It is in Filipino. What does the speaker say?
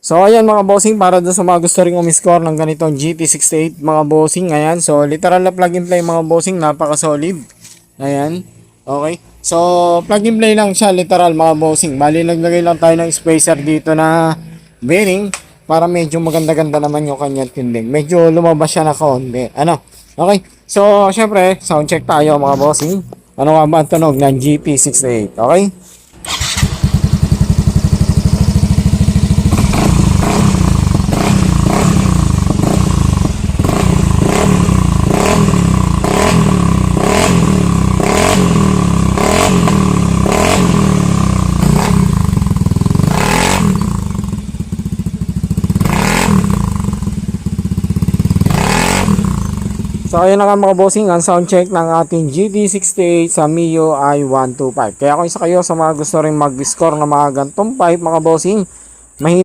So ayan mga bossing, para doon sa mga gusto ring umiscore ng ganitong GT68 mga bossing, ayan. So literal na plug and play mga bossing, napaka solid. Ayan. Okay. So plug and play lang siya, literal mga bossing. Bali naglagay lang tayo ng spacer dito na bearing para medyo maganda-ganda naman yung kanyang tinding. Medyo lumabas siya na konti. Ano? Okay. So syempre, sound check tayo mga bossing. Ano nga ba ang tunog ng GT68? Okay? So ayun na nga mga bossing, ang sound check ng ating GT68 sa Mio i125. Kaya kung isa kayo sa mga gusto rin mag-score ng mga gantong pipe mga bossing,